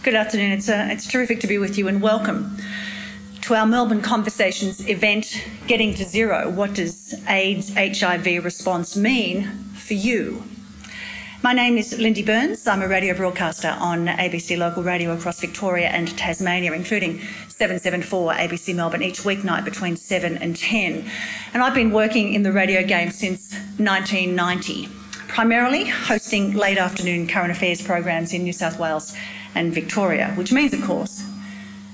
Good afternoon. It's terrific to be with you, and welcome to our Melbourne Conversations event, Getting to Zero. What does AIDS HIV response mean for you? My name is Lindy Burns. I'm a radio broadcaster on ABC Local Radio across Victoria and Tasmania, including 774 ABC Melbourne each weeknight between 7 and 10. And I've been working in the radio game since 1990, primarily hosting late afternoon current affairs programs in New South Wales and Victoria, which means, of course,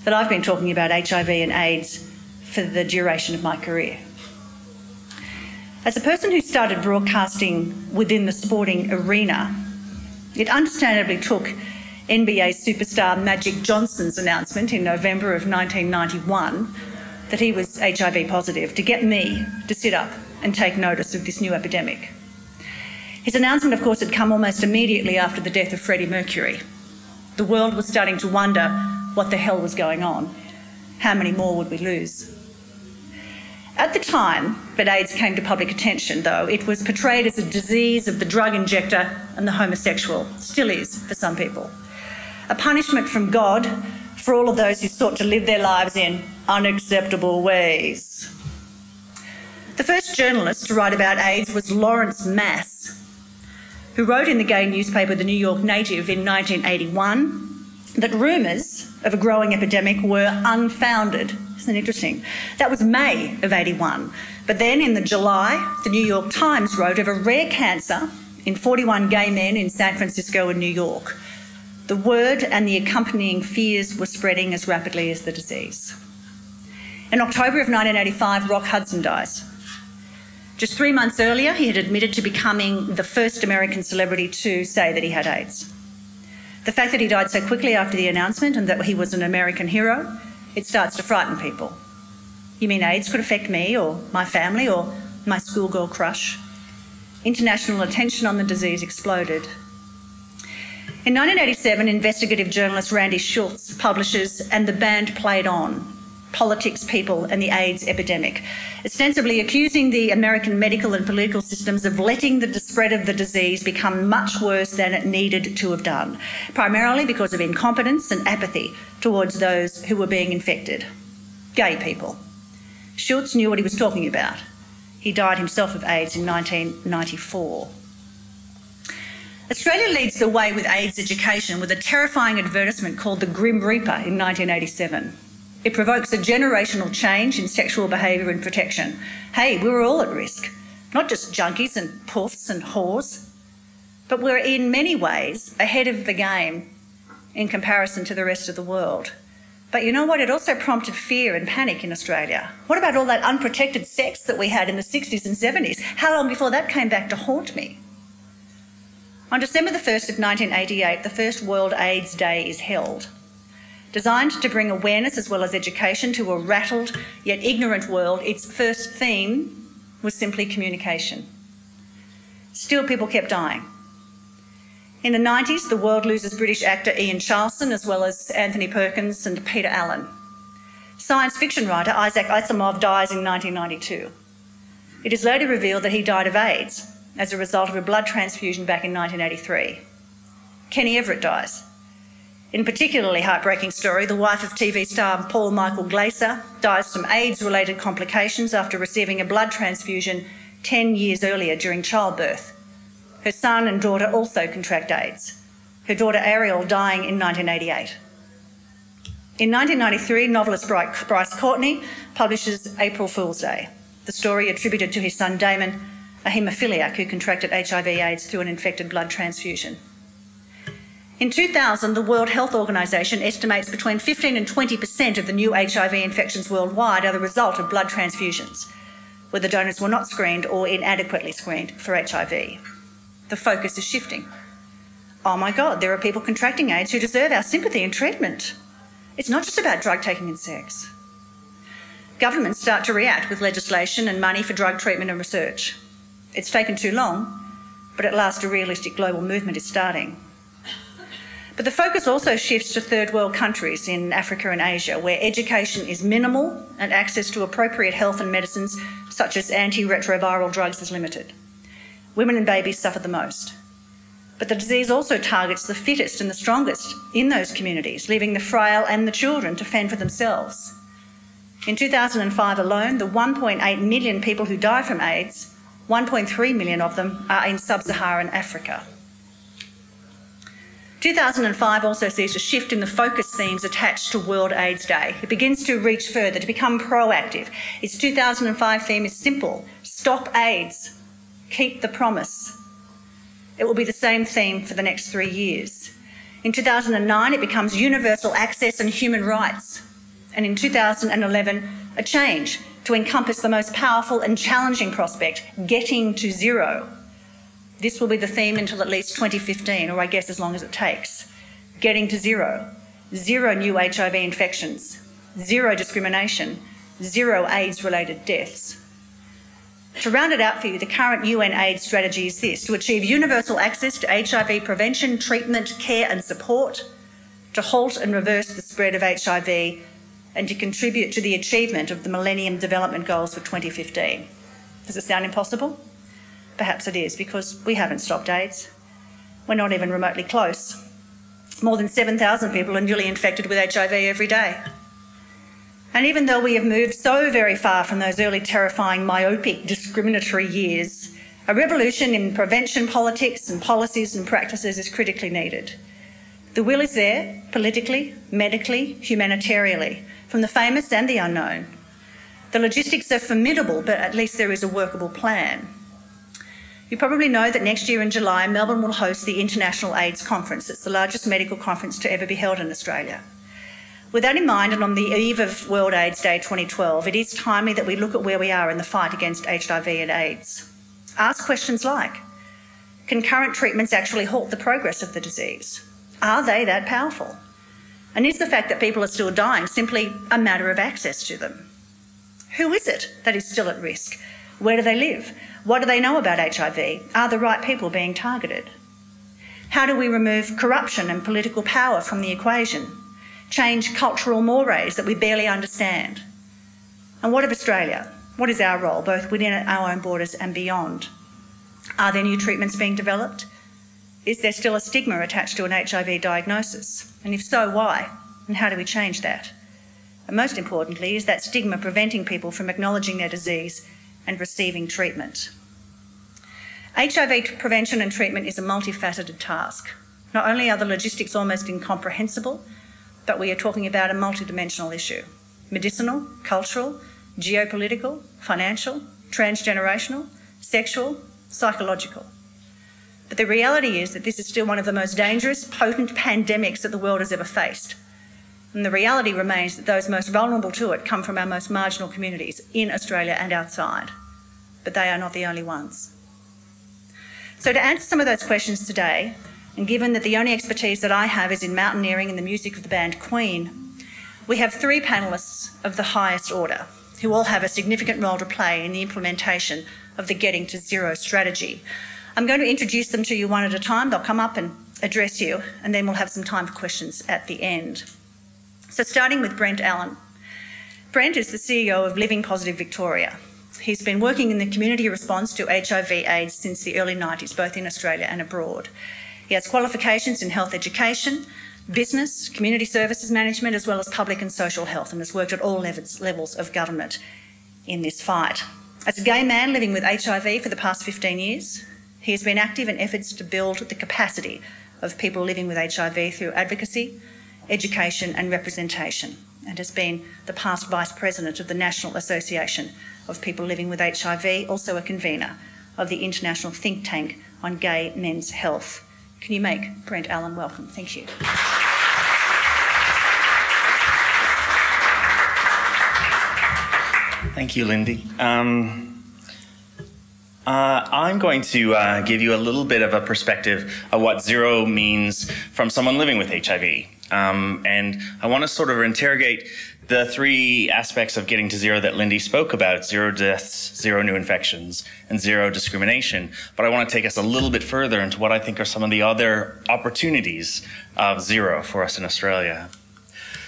that I've been talking about HIV and AIDS for the duration of my career. As a person who started broadcasting within the sporting arena, it understandably took NBA superstar Magic Johnson's announcement in November of 1991 that he was HIV positive to get me to sit up and take notice of this new epidemic. His announcement, of course, had come almost immediately after the death of Freddie Mercury. The world was starting to wonder what the hell was going on. How many more would we lose? At the time that AIDS came to public attention, though, it was portrayed as a disease of the drug injector and the homosexual. Still is for some people. A punishment from God for all of those who sought to live their lives in unacceptable ways. The first journalist to write about AIDS was Lawrence Mass, who wrote in the gay newspaper The New York Native in 1981 that rumours of a growing epidemic were unfounded. Isn't it interesting? That was May of 81. But then in the July, the New York Times wrote of a rare cancer in 41 gay men in San Francisco and New York. The word and the accompanying fears were spreading as rapidly as the disease. In October of 1985, Rock Hudson dies. Just 3 months earlier, he had admitted to becoming the first American celebrity to say that he had AIDS. The fact that he died so quickly after the announcement and that he was an American hero, it starts to frighten people. You mean AIDS could affect me or my family or my schoolgirl crush? International attention on the disease exploded. In 1987, investigative journalist Randy Schultz publishes And the Band Played On: Politics, People and the AIDS Epidemic, ostensibly accusing the American medical and political systems of letting the spread of the disease become much worse than it needed to have done, primarily because of incompetence and apathy towards those who were being infected, gay people. Schultz knew what he was talking about. He died himself of AIDS in 1994. Australia leads the way with AIDS education with a terrifying advertisement called The Grim Reaper in 1987. It provokes a generational change in sexual behaviour and protection. Hey, we're all at risk, not just junkies and puffs and whores, but we're in many ways ahead of the game in comparison to the rest of the world. But you know what? It also prompted fear and panic in Australia. What about all that unprotected sex that we had in the 60s and 70s? How long before that came back to haunt me? On December the 1st of 1988, the first World AIDS Day is held. Designed to bring awareness as well as education to a rattled yet ignorant world, its first theme was simply communication. Still, people kept dying. In the 90s, the world loses British actor Ian Charleson as well as Anthony Perkins and Peter Allen. Science fiction writer Isaac Asimov dies in 1992. It is later revealed that he died of AIDS as a result of a blood transfusion back in 1983. Kenny Everett dies. In a particularly heartbreaking story, the wife of TV star Paul Michael Glaser dies from AIDS-related complications after receiving a blood transfusion 10 years earlier during childbirth. Her son and daughter also contract AIDS, her daughter Ariel dying in 1988. In 1993, novelist Bryce Courtenay publishes April Fool's Day, the story attributed to his son Damon, a haemophiliac who contracted HIV/AIDS through an infected blood transfusion. In 2000, the World Health Organization estimates between 15 and 20% of the new HIV infections worldwide are the result of blood transfusions, whether donors were not screened or inadequately screened for HIV. The focus is shifting. Oh my God, there are people contracting AIDS who deserve our sympathy and treatment. It's not just about drug taking and sex. Governments start to react with legislation and money for drug treatment and research. It's taken too long, but at last a realistic global movement is starting. But the focus also shifts to third world countries in Africa and Asia, where education is minimal and access to appropriate health and medicines such as antiretroviral drugs is limited. Women and babies suffer the most. But the disease also targets the fittest and the strongest in those communities, leaving the frail and the children to fend for themselves. In 2005 alone, the 1.8 million people who die from AIDS, 1.3 million of them are in sub-Saharan Africa. 2005 also sees a shift in the focus themes attached to World AIDS Day. It begins to reach further, to become proactive. Its 2005 theme is simple: stop AIDS, keep the promise. It will be the same theme for the next 3 years. In 2009, it becomes universal access and human rights. And in 2011, a change to encompass the most powerful and challenging prospect, getting to zero. This will be the theme until at least 2015, or I guess as long as it takes. Getting to zero. Zero new HIV infections. Zero discrimination. Zero AIDS-related deaths. To round it out for you, the current UN AIDS strategy is this: to achieve universal access to HIV prevention, treatment, care and support, to halt and reverse the spread of HIV, and to contribute to the achievement of the Millennium Development Goals for 2015. Does it sound impossible? Perhaps it is, because we haven't stopped AIDS. We're not even remotely close. More than 7,000 people are newly infected with HIV every day. And even though we have moved so very far from those early terrifying, myopic, discriminatory years, a revolution in prevention politics and policies and practices is critically needed. The will is there, politically, medically, humanitarianly, from the famous and the unknown. The logistics are formidable, but at least there is a workable plan. You probably know that next year in July, Melbourne will host the International AIDS Conference. It's the largest medical conference to ever be held in Australia. With that in mind, and on the eve of World AIDS Day 2012, it is timely that we look at where we are in the fight against HIV and AIDS. Ask questions like, can current treatments actually halt the progress of the disease? Are they that powerful? And is the fact that people are still dying simply a matter of access to them? Who is it that is still at risk? Where do they live? What do they know about HIV? Are the right people being targeted? How do we remove corruption and political power from the equation? Change cultural mores that we barely understand? And what of Australia? What is our role, both within our own borders and beyond? Are there new treatments being developed? Is there still a stigma attached to an HIV diagnosis? And if so, why? And how do we change that? And most importantly, is that stigma preventing people from acknowledging their disease and receiving treatment? HIV prevention and treatment is a multifaceted task. Not only are the logistics almost incomprehensible, but we are talking about a multidimensional issue: medicinal, cultural, geopolitical, financial, transgenerational, sexual, psychological. But the reality is that this is still one of the most dangerous, potent pandemics that the world has ever faced. And the reality remains that those most vulnerable to it come from our most marginal communities in Australia and outside. But they are not the only ones. So to answer some of those questions today, and given that the only expertise that I have is in mountaineering and the music of the band Queen, we have 3 panellists of the highest order who all have a significant role to play in the implementation of the Getting to Zero strategy. I'm going to introduce them to you one at a time. They'll come up and address you, and then we'll have some time for questions at the end. So starting with Brent Allen. Brent is the CEO of Living Positive Victoria. He's been working in the community response to HIV/AIDS since the early 90s, both in Australia and abroad. He has qualifications in health education, business, community services management, as well as public and social health, and has worked at all levels of government in this fight. As a gay man living with HIV for the past 15 years, he has been active in efforts to build the capacity of people living with HIV through advocacy, education and representation, and has been the past Vice President of the National Association of People Living with HIV, also a convener of the International Think Tank on Gay Men's Health. Can you make Brent Allen welcome? Thank you. Thank you, Lindy. I'm going to give you a little bit of a perspective of what zero means from someone living with HIV. And I want to sort of interrogate the 3 aspects of getting to zero that Lindy spoke about: 0 deaths, 0 new infections, and 0 discrimination. But I want to take us a little bit further into what I think are some of the other opportunities of zero for us in Australia.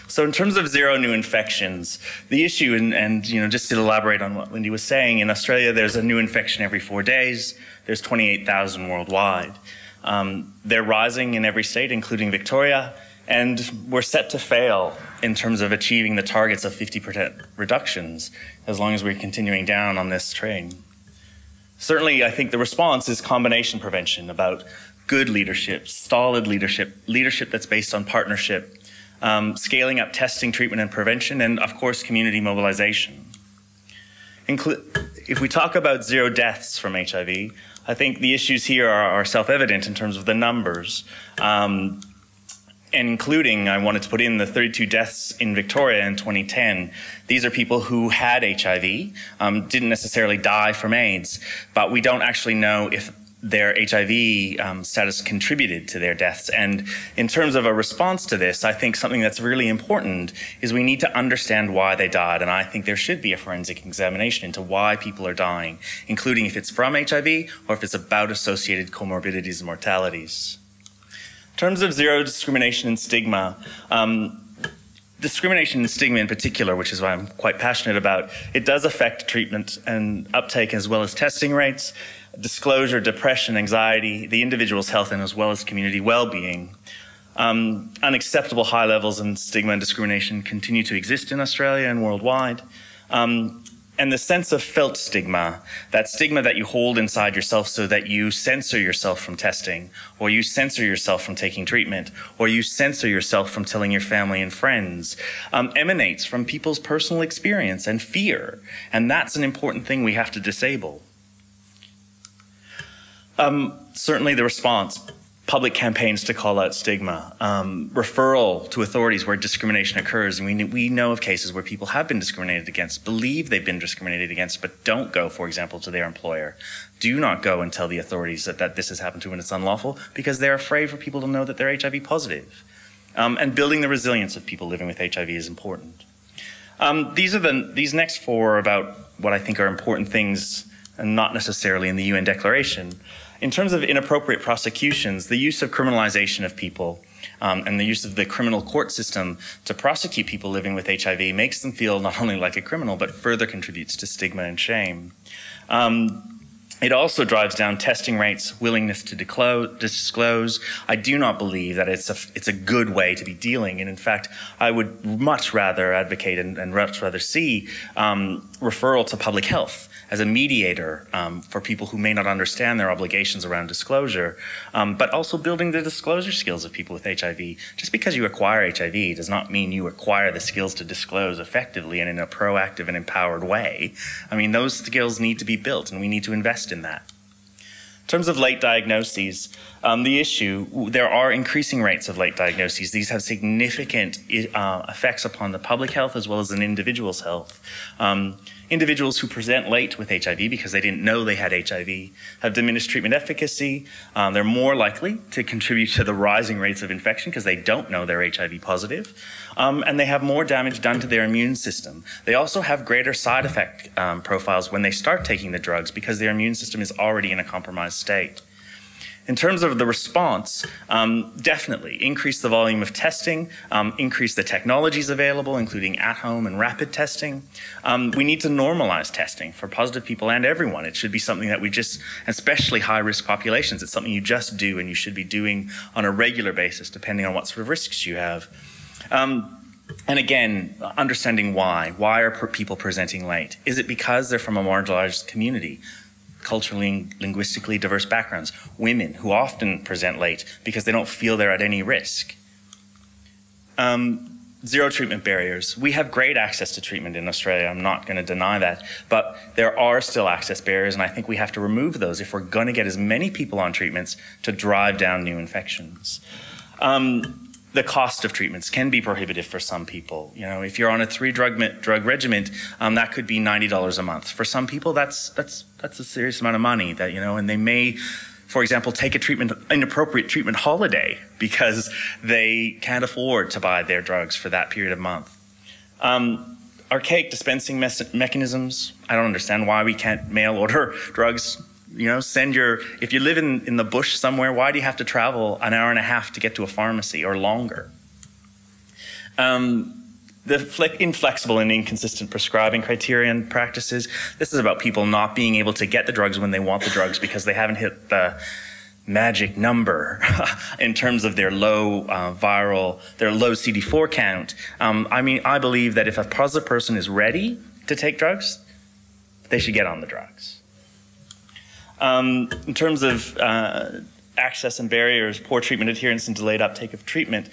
So in terms of 0 new infections, the issue, and you know, just to elaborate on what Lindy was saying, in Australia there's a new infection every 4 days. There's 28,000 worldwide. They're rising in every state, including Victoria, and we're set to fail in terms of achieving the targets of 50% reductions as long as we're continuing down on this train. Certainly, I think the response is combination prevention, about good leadership, solid leadership that's based on partnership, scaling up testing, treatment, and prevention, and of course, community mobilization. If we talk about 0 deaths from HIV, I think the issues here are self-evident in terms of the numbers. And including, I wanted to put in the 32 deaths in Victoria in 2010. These are people who had HIV, didn't necessarily die from AIDS, but we don't actually know if their HIV status contributed to their deaths. And in terms of a response to this, I think something that's really important is we need to understand why they died. And I think there should be a forensic examination into why people are dying, including if it's from HIV or if it's about associated comorbidities and mortalities. In terms of 0 discrimination and stigma, discrimination and stigma in particular, which is why I'm quite passionate about, it does affect treatment and uptake as well as testing rates, disclosure, depression, anxiety, the individual's health, and as well as community well-being. Unacceptable high levels of stigma and discrimination continue to exist in Australia and worldwide. And the sense of felt stigma, that stigma that you hold inside yourself so that you censor yourself from testing, or you censor yourself from taking treatment, or you censor yourself from telling your family and friends, emanates from people's personal experience and fear. And that's an important thing we have to disable. Certainly the response, public campaigns to call out stigma, referral to authorities where discrimination occurs. And we know of cases where people have been discriminated against, believe they've been discriminated against, but don't go, for example, to their employer. Do not go and tell the authorities that this has happened to and it's unlawful, because they're afraid for people to know that they're HIV positive. And building the resilience of people living with HIV is important. These next 4 are about what I think are important things, and not necessarily in the UN Declaration. In terms of inappropriate prosecutions, the use of criminalization of people and the use of the criminal court system to prosecute people living with HIV makes them feel not only like a criminal, but further contributes to stigma and shame. It also drives down testing rates, willingness to disclose. I do not believe that it's a good way to be dealing. And in fact, I would much rather advocate and much rather see referral to public health as a mediator for people who may not understand their obligations around disclosure, but also building the disclosure skills of people with HIV. Just because you acquire HIV does not mean you acquire the skills to disclose effectively and in a proactive and empowered way. I mean, those skills need to be built, and we need to invest in that. In terms of late diagnoses, there are increasing rates of late diagnoses. These have significant effects upon the public health as well as an individual's health. Individuals who present late with HIV because they didn't know they had HIV have diminished treatment efficacy. They're more likely to contribute to the rising rates of infection because they don't know they're HIV positive. And they have more damage done to their immune system. They also have greater side effect profiles when they start taking the drugs because their immune system is already in a compromised state. In terms of the response, definitely increase the volume of testing, increase the technologies available, including at-home and rapid testing. We need to normalize testing for positive people and everyone. It should be something that we just, especially high-risk populations, it's something you just do and you should be doing on a regular basis, depending on what sort of risks you have. And again, understanding why. Why are people presenting late? Is it because they're from a marginalized community? Culturally, linguistically diverse backgrounds, women who often present late because they don't feel they're at any risk. 0 treatment barriers. We have great access to treatment in Australia, I'm not going to deny that, but there are still access barriers, and I think we have to remove those if we're going to get as many people on treatments to drive down new infections. The cost of treatments can be prohibitive for some people. You know, if you're on a 3-drug regimen, that could be $90 a month. For some people, that's a serious amount of money. That, you know, and they may, for example, take an inappropriate treatment holiday because they can't afford to buy their drugs for that period of month. Archaic dispensing mechanisms. I don't understand why we can't mail order drugs. You know, if you live in the bush somewhere, why do you have to travel an hour and a half to get to a pharmacy or longer? The inflexible and inconsistent prescribing criteria and practices. This is about people not being able to get the drugs when they want the drugs because they haven't hit the magic number in terms of their low their low CD4 count. I believe that if a positive person is ready to take drugs, they should get on the drugs. In terms of access and barriers, poor treatment adherence and delayed uptake of treatment,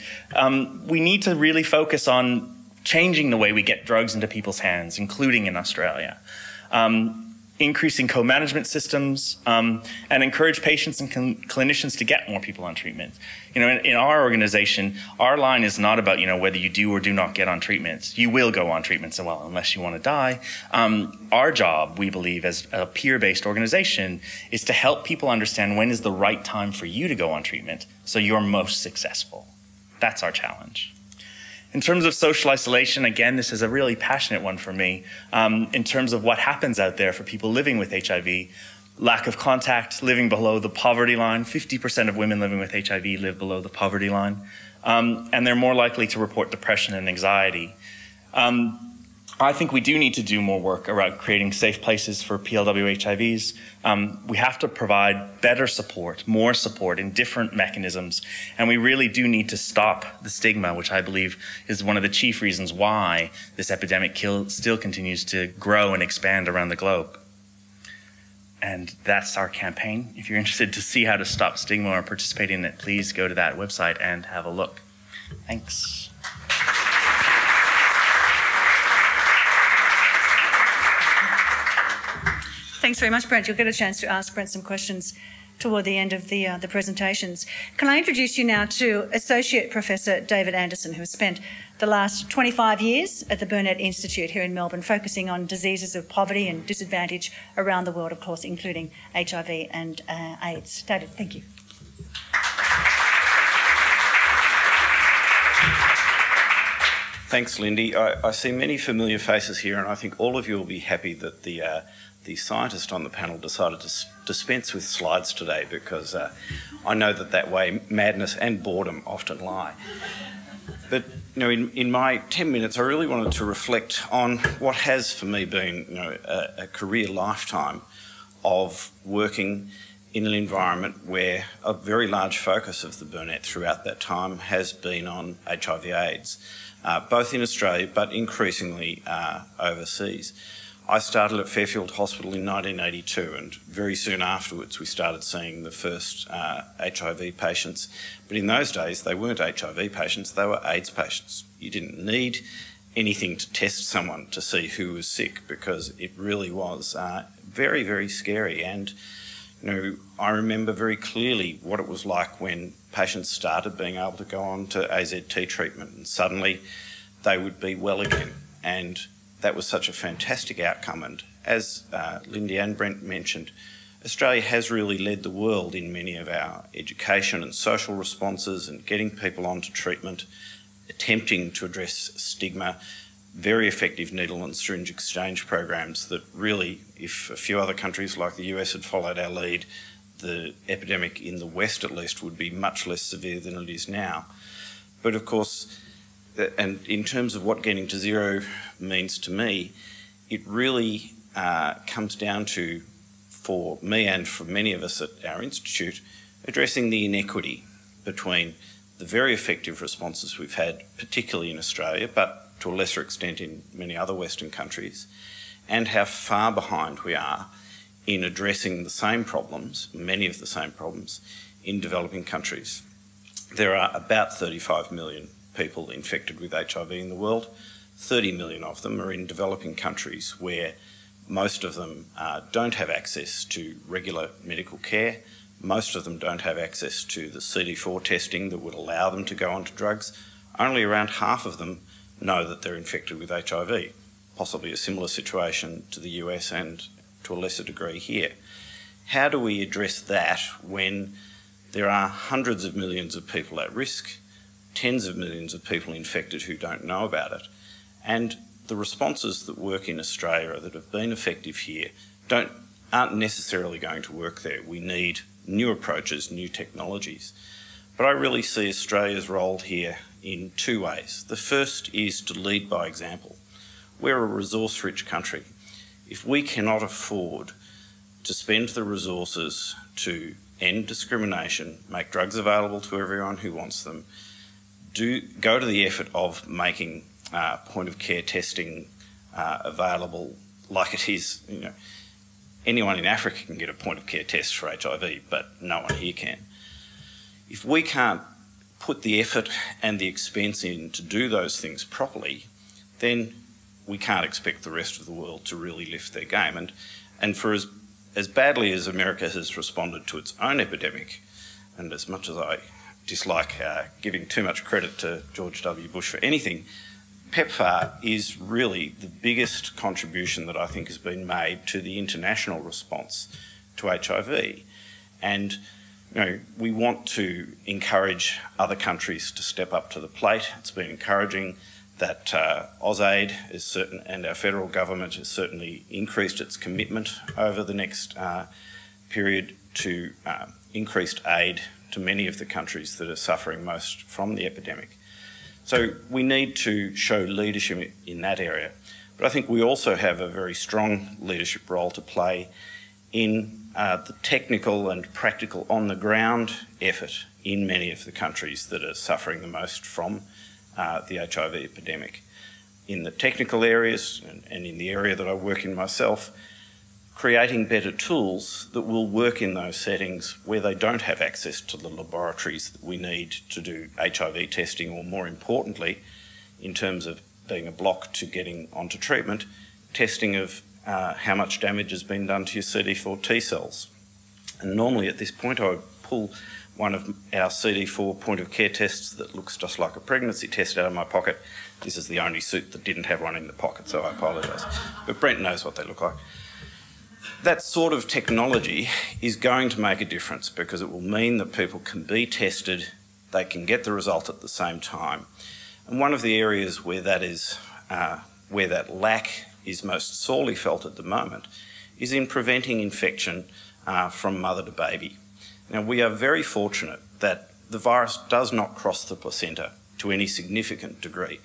we need to really focus on changing the way we get drugs into people's hands, including in Australia. Increasing co-management systems, and encourage patients and clinicians to get more people on treatment. In our organization, our line is not about, whether you do or do not get on treatments. You will go on treatments, unless you want to die. Our job, we believe, as a peer-based organization, is to help people understand when is the right time for you to go on treatment so you're most successful. That's our challenge. In terms of social isolation, again, this is a really passionate one for me. In terms of what happens out there for people living with HIV, lack of contact, living below the poverty line. 50% of women living with HIV live below the poverty line. And they're more likely to report depression and anxiety. I think we do need to do more work around creating safe places for PLW HIVs. We have to provide better support, more support in different mechanisms, and we really do need to stop the stigma, which I believe is one of the chief reasons why this epidemic still continues to grow and expand around the globe. And that's our campaign. If you're interested to see how to stop stigma or participate in it, please go to that website and have a look. Thanks. Thanks very much, Brent. You'll get a chance to ask Brent some questions toward the end of the presentations. Can I introduce you now to Associate Professor David Anderson, who has spent the last 25 years at the Burnet Institute here in Melbourne, focusing on diseases of poverty and disadvantage around the world, of course, including HIV and AIDS. David, thank you. Thanks, Lindy. I see many familiar faces here, and I think all of you will be happy that the scientist on the panel decided to dispense with slides today, because I know that way madness and boredom often lie. But in my 10 minutes, I really wanted to reflect on what has for me been a career lifetime of working in an environment where a very large focus of the Burnet throughout that time has been on HIV/AIDS, both in Australia but increasingly overseas. I started at Fairfield Hospital in 1982, and very soon afterwards we started seeing the first HIV patients. But in those days they weren't HIV patients, they were AIDS patients. You didn't need anything to test someone to see who was sick, because it really was very, very scary. And I remember very clearly what it was like when patients started being able to go on to AZT treatment, and suddenly they would be well again. And that was such a fantastic outcome. And as Lindy and Brent mentioned, Australia has really led the world in many of our education and social responses and getting people onto treatment, attempting to address stigma, very effective needle and syringe exchange programs that really, if a few other countries like the US had followed our lead, the epidemic in the West at least would be much less severe than it is now. But of course, and in terms of what getting to zero means to me, it really comes down to, for me and for many of us at our institute, addressing the inequity between the very effective responses we've had, particularly in Australia, but to a lesser extent in many other Western countries, and how far behind we are in addressing the same problems, many of the same problems, in developing countries. There are about 35 million people infected with HIV in the world. 30 million of them are in developing countries where most of them don't have access to regular medical care. Most of them don't have access to the CD4 testing that would allow them to go onto drugs. Only around half of them know that they're infected with HIV, possibly a similar situation to the US and to a lesser degree here. How do we address that when there are hundreds of millions of people at risk, tens of millions of people infected who don't know about it, and the responses that work in Australia that have been effective here aren't necessarily going to work there? We need new approaches, new technologies. But I really see Australia's role here in two ways. The first is to lead by example. We're a resource-rich country. If we cannot afford to spend the resources to end discrimination, make drugs available to everyone who wants them, go to the effort of making point-of-care testing available like it is. You know, anyone in Africa can get a point-of-care test for HIV, but no one here can. If we can't put the effort and the expense in to do those things properly, then we can't expect the rest of the world to really lift their game. And for as badly as America has responded to its own epidemic, and as much as I dislike giving too much credit to George W. Bush for anything, PEPFAR is really the biggest contribution that I think has been made to the international response to HIV. And you know, we want to encourage other countries to step up to the plate. It's been encouraging that AusAid is certain, and our federal government has certainly increased its commitment over the next period to increased aid to many of the countries that are suffering most from the epidemic. So we need to show leadership in that area. But I think we also have a very strong leadership role to play in the technical and practical on-the-ground effort in many of the countries that are suffering the most from the HIV epidemic. In the technical areas and in the area that I work in myself, creating better tools that will work in those settings where they don't have access to the laboratories that we need to do HIV testing, or more importantly, in terms of being a block to getting onto treatment, testing of how much damage has been done to your CD4 T cells. And normally at this point I would pull one of our CD4 point-of-care tests that looks just like a pregnancy test out of my pocket. This is the only suit that didn't have one in the pocket, so I apologise. But Brent knows what they look like. That sort of technology is going to make a difference because it will mean that people can be tested, they can get the result at the same time. And one of the areas where that is, where that lack is most sorely felt at the moment is in preventing infection from mother to baby. Now, we are very fortunate that the virus does not cross the placenta to any significant degree.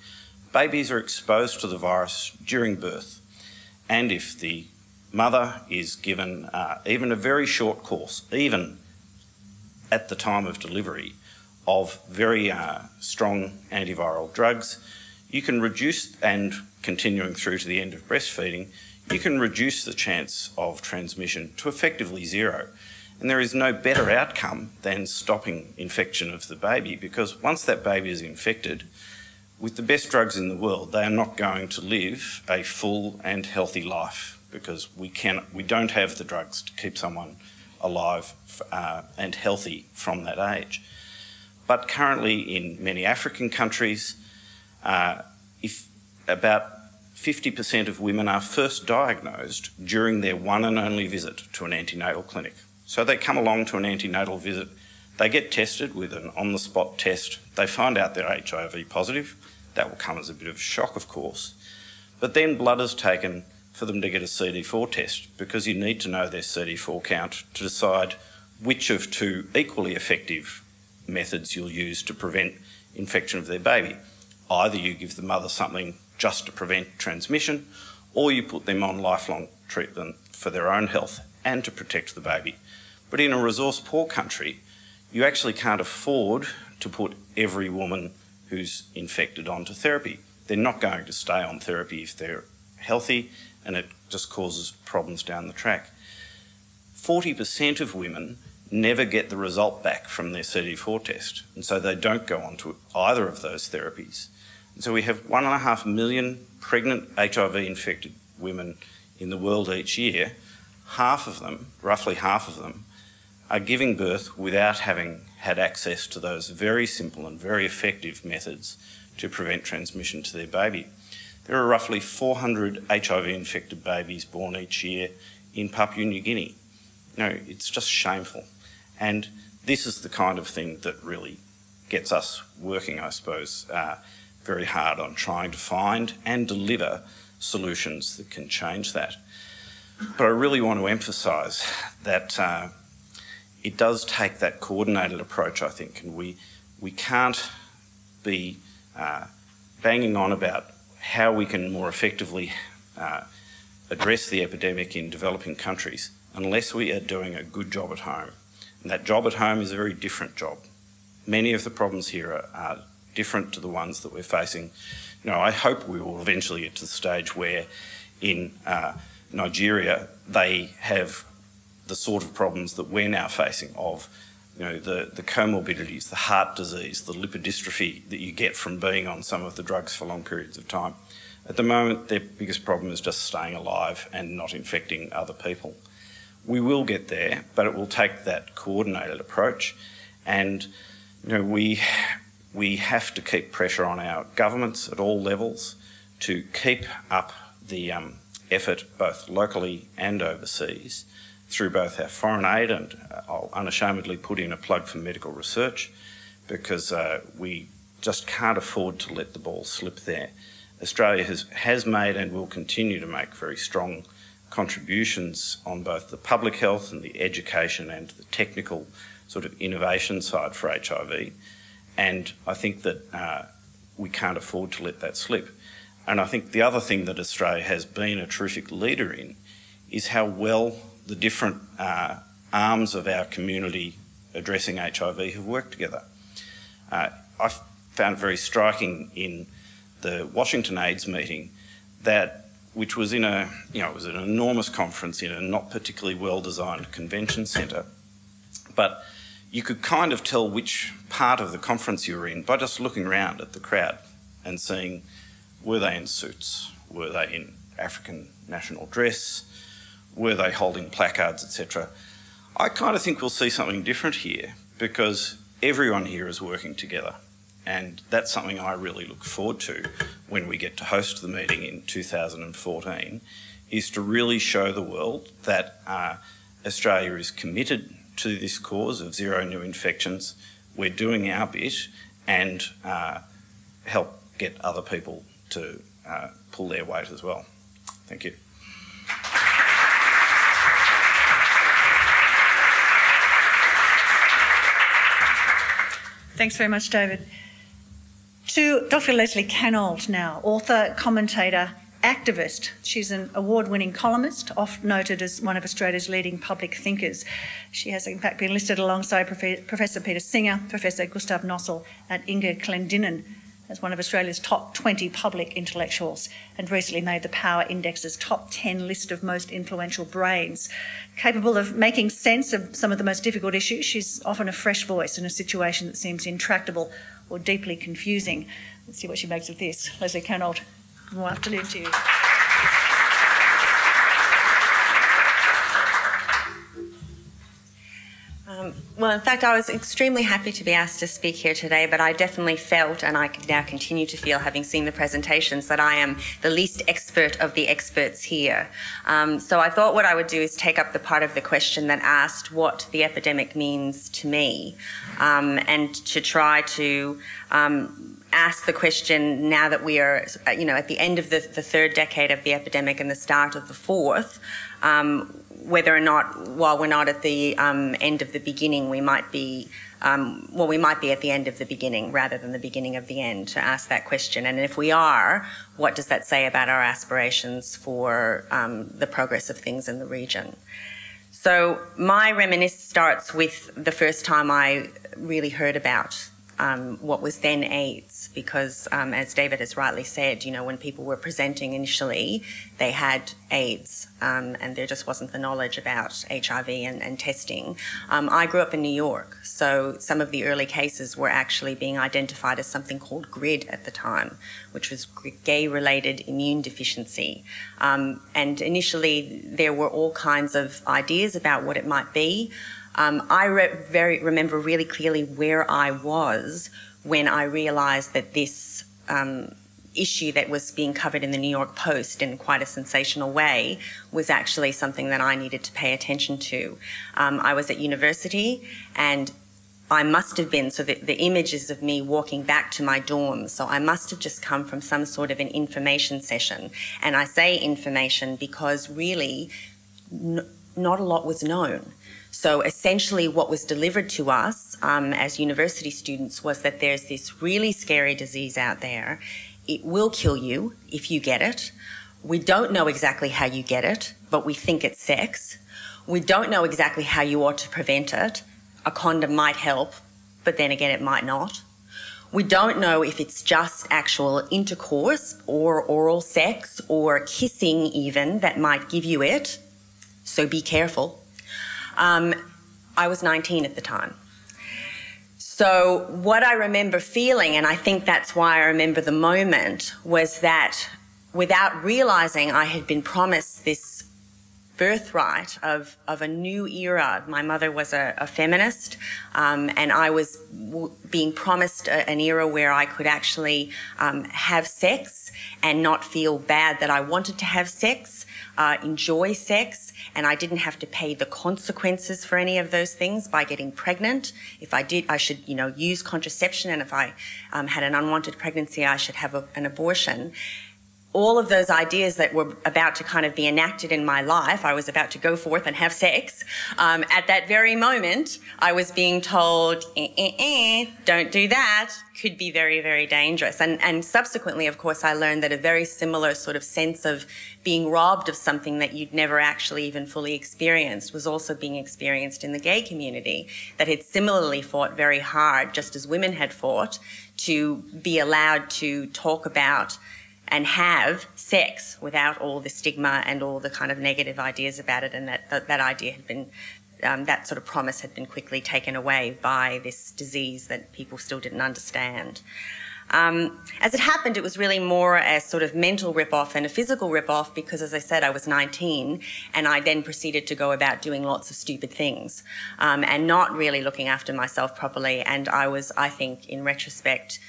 Babies are exposed to the virus during birth, and if the mother is given even a very short course, even at the time of delivery, of very strong antiviral drugs, you can reduce, and continuing through to the end of breastfeeding, you can reduce the chance of transmission to effectively zero. And there is no better outcome than stopping infection of the baby, because once that baby is infected, with the best drugs in the world, they are not going to live a full and healthy life, because we don't have the drugs to keep someone alive and healthy from that age. But currently in many African countries, if about 50% of women are first diagnosed during their one and only visit to an antenatal clinic. So they come along to an antenatal visit, they get tested with an on-the-spot test, they find out they're HIV positive. That will come as a bit of a shock, of course. But then blood is taken for them to get a CD4 test, because you need to know their CD4 count to decide which of two equally effective methods you'll use to prevent infection of their baby. Either you give the mother something just to prevent transmission, or you put them on lifelong treatment for their own health and to protect the baby. But in a resource-poor country, you actually can't afford to put every woman who's infected onto therapy. They're not going to stay on therapy if they're healthy, and it just causes problems down the track. 40% of women never get the result back from their CD4 test, and so they don't go on to either of those therapies. And so we have 1.5 million pregnant HIV-infected women in the world each year. Half of them, roughly half of them, are giving birth without having had access to those very simple and very effective methods to prevent transmission to their baby. There are roughly 400 HIV-infected babies born each year in Papua New Guinea. No, it's just shameful. And this is the kind of thing that really gets us working, I suppose, very hard on trying to find and deliver solutions that can change that. But I really want to emphasise that it does take that coordinated approach, I think, and we can't be banging on about how we can more effectively address the epidemic in developing countries unless we are doing a good job at home. And that job at home is a very different job. Many of the problems here are different to the ones that we're facing. You know, I hope we will eventually get to the stage where in Nigeria they have the sort of problems that we're now facing of, you know, the comorbidities, the heart disease, the lipodystrophy that you get from being on some of the drugs for long periods of time. At the moment, their biggest problem is just staying alive and not infecting other people. We will get there, but it will take that coordinated approach. And, you know, we have to keep pressure on our governments at all levels to keep up the effort both locally and overseas through both our foreign aid, and I'll unashamedly put in a plug for medical research, because we just can't afford to let the ball slip there. Australia has made and will continue to make very strong contributions on both the public health and the education and the technical sort of innovation side for HIV. And I think that we can't afford to let that slip. And I think the other thing that Australia has been a terrific leader in is how well the different arms of our community addressing HIV have worked together. I found it very striking in the Washington AIDS meeting that, which was in a, you know, it was an enormous conference in a not particularly well-designed convention centre, but you could kind of tell which part of the conference you were in by just looking around at the crowd and seeing, were they in suits? Were they in African national dress? Were they holding placards, etc.? I kind of think we'll see something different here, because everyone here is working together. And that's something I really look forward to when we get to host the meeting in 2014, is to really show the world that Australia is committed to this cause of zero new infections. We're doing our bit, and help get other people to pull their weight as well. Thank you. Thanks very much, David. To Dr. Leslie Cannold now, author, commentator, activist. She's an award-winning columnist, oft noted as one of Australia's leading public thinkers. She has in fact been listed alongside Professor Peter Singer, Professor Gustav Nossel and Inga Clendinnen as one of Australia's top 20 public intellectuals, and recently made the Power Index's top 10 list of most influential brains. Capable of making sense of some of the most difficult issues, she's often a fresh voice in a situation that seems intractable or deeply confusing. Let's see what she makes of this. Leslie Cannold, good afternoon to you. Well, in fact, I was extremely happy to be asked to speak here today, but I definitely felt, and I now continue to feel, having seen the presentations, that I am the least expert of the experts here. So I thought what I would do is take up the part of the question that asked what the epidemic means to me, and to try to ask the question, now that we are, you know, at the end of the third decade of the epidemic and the start of the fourth, whether or not, while we're not at the end of the beginning, we might be, well, we might be at the end of the beginning rather than the beginning of the end, to ask that question. And if we are, what does that say about our aspirations for the progress of things in the region? So my reminiscence starts with the first time I really heard about what was then AIDS, because as David has rightly said, you know, when people were presenting initially, they had AIDS, and there just wasn't the knowledge about HIV and testing. I grew up in New York, so some of the early cases were actually being identified as something called GRID at the time, which was gay-related immune deficiency. And initially there were all kinds of ideas about what it might be. I remember really clearly where I was when I realised that this issue that was being covered in the New York Post in quite a sensational way was actually something that I needed to pay attention to. I was at university, and I must have been, so the images of me walking back to my dorm, so I must have just come from some sort of an information session. And I say information because really not a lot was known. So essentially what was delivered to us as university students was that there's this really scary disease out there. It will kill you if you get it. We don't know exactly how you get it, but we think it's sex. We don't know exactly how you ought to prevent it, a condom might help, but then again it might not. We don't know if it's just actual intercourse or oral sex or kissing even that might give you it, so be careful. I was 19 at the time. So what I remember feeling, and I think that's why I remember the moment, was that without realising I had been promised this birthright of a new era. My mother was a feminist, and I was being promised an era where I could actually have sex and not feel bad that I wanted to have sex, enjoy sex, and I didn't have to pay the consequences for any of those things by getting pregnant. If I did, I should, use contraception, and if I had an unwanted pregnancy, I should have an abortion. All of those ideas that were about to kind of be enacted in my life, I was about to go forth and have sex. At that very moment, I was being told, don't do that, could be very, very dangerous. And subsequently, of course, I learned that a very similar sort of sense of being robbed of something that you'd never actually even fully experienced was also being experienced in the gay community, that had similarly fought very hard, just as women had fought, to be allowed to talk about and have sex without all the stigma and all the kind of negative ideas about it, and that idea had been, that sort of promise had been quickly taken away by this disease that people still didn't understand. As it happened, it was really more a sort of mental rip-off than a physical rip-off because, as I said, I was 19 and I then proceeded to go about doing lots of stupid things and not really looking after myself properly. And I was, I think, in retrospect,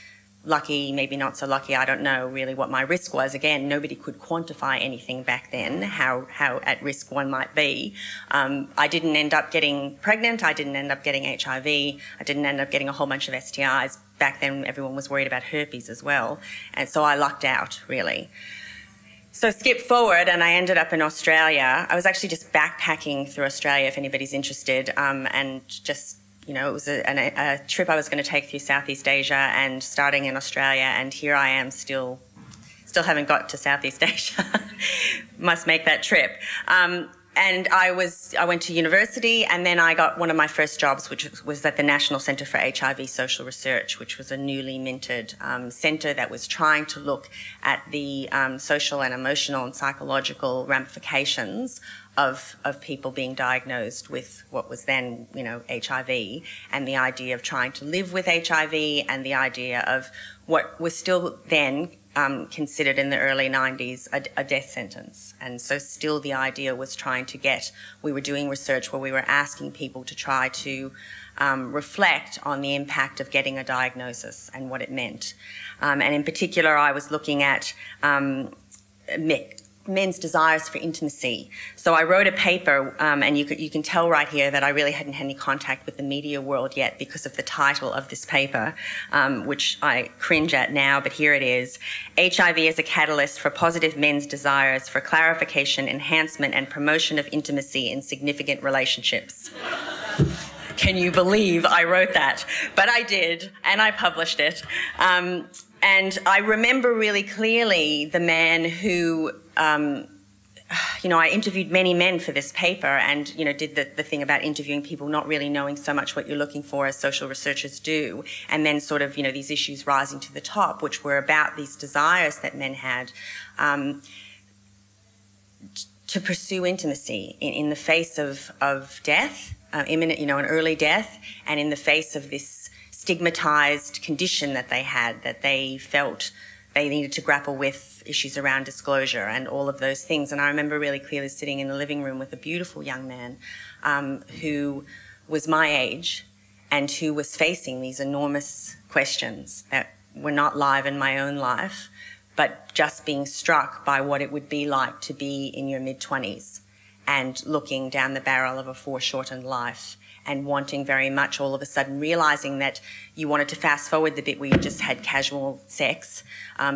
lucky, maybe not so lucky, I don't know really what my risk was. Again, nobody could quantify anything back then, how at risk one might be. I didn't end up getting pregnant, I didn't end up getting HIV, I didn't end up getting a whole bunch of STIs. Back then everyone was worried about herpes as well, and so I lucked out, really. So skip forward and I ended up in Australia. I was actually just backpacking through Australia, if anybody's interested, and just it was a trip I was going to take through Southeast Asia and starting in Australia, and here I am still haven't got to Southeast Asia. Must make that trip. And I went to university, and then I got one of my first jobs, which was at the National Centre for HIV Social Research, which was a newly minted centre that was trying to look at the social and emotional and psychological ramifications of people being diagnosed with what was then, HIV, and the idea of trying to live with HIV, and the idea of what was still then considered in the early 90s a death sentence. And so still the idea was we were doing research where we were asking people to try to reflect on the impact of getting a diagnosis and what it meant. And in particular, I was looking at men's desires for intimacy. So I wrote a paper, and you can tell right here that I really hadn't had any contact with the media world yet because of the title of this paper, which I cringe at now, but here it is. HIV as a catalyst for positive men's desires for clarification, enhancement, and promotion of intimacy in significant relationships. Can you believe I wrote that? But I did, and I published it. And I remember really clearly the man who, I interviewed many men for this paper and, did the thing about interviewing people not really knowing so much what you're looking for as social researchers do, and then sort of, these issues rising to the top, which were about these desires that men had to pursue intimacy in the face of death, imminent, an early death, and in the face of this stigmatized condition that they had, that they felt they needed to grapple with issues around disclosure and all of those things. And I remember really clearly sitting in the living room with a beautiful young man who was my age and who was facing these enormous questions that were not live in my own life, but just being struck by what it would be like to be in your mid-20s and looking down the barrel of a foreshortened life and wanting very much all of a sudden realising that you wanted to fast forward the bit where you just had casual sex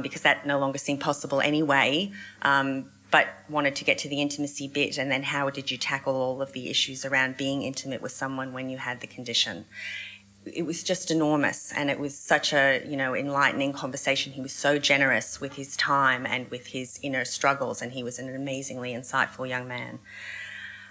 because that no longer seemed possible anyway, but wanted to get to the intimacy bit, and then how did you tackle all of the issues around being intimate with someone when you had the condition. It was just enormous, and it was such a, enlightening conversation. He was so generous with his time and with his inner struggles, and he was an amazingly insightful young man.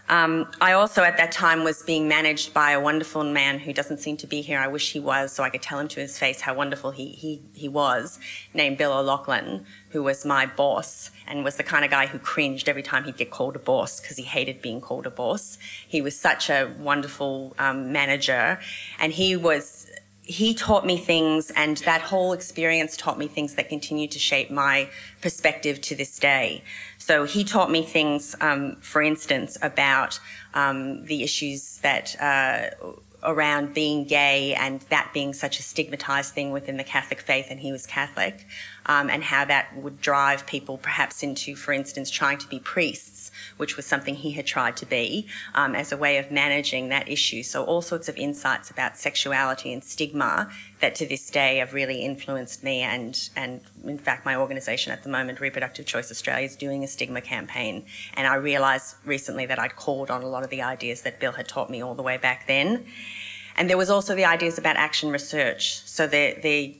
I also at that time was being managed by a wonderful man who doesn't seem to be here. I wish he was, so I could tell him to his face how wonderful he was, named Bill O'Loughlin, who was my boss and was the kind of guy who cringed every time he'd get called a boss because he hated being called a boss. He was such a wonderful manager, and he taught me things, and that whole experience taught me things that continue to shape my perspective to this day. So he taught me things, for instance, about the issues that around being gay and that being such a stigmatized thing within the Catholic faith, and he was Catholic, and how that would drive people perhaps into, for instance, trying to be priests, which was something he had tried to be, as a way of managing that issue. So all sorts of insights about sexuality and stigma that to this day have really influenced me, and in fact my organisation at the moment, Reproductive Choice Australia, is doing a stigma campaign, and I realised recently that I'd called on a lot of the ideas that Bill had taught me all the way back then. And there was also the ideas about action research. So the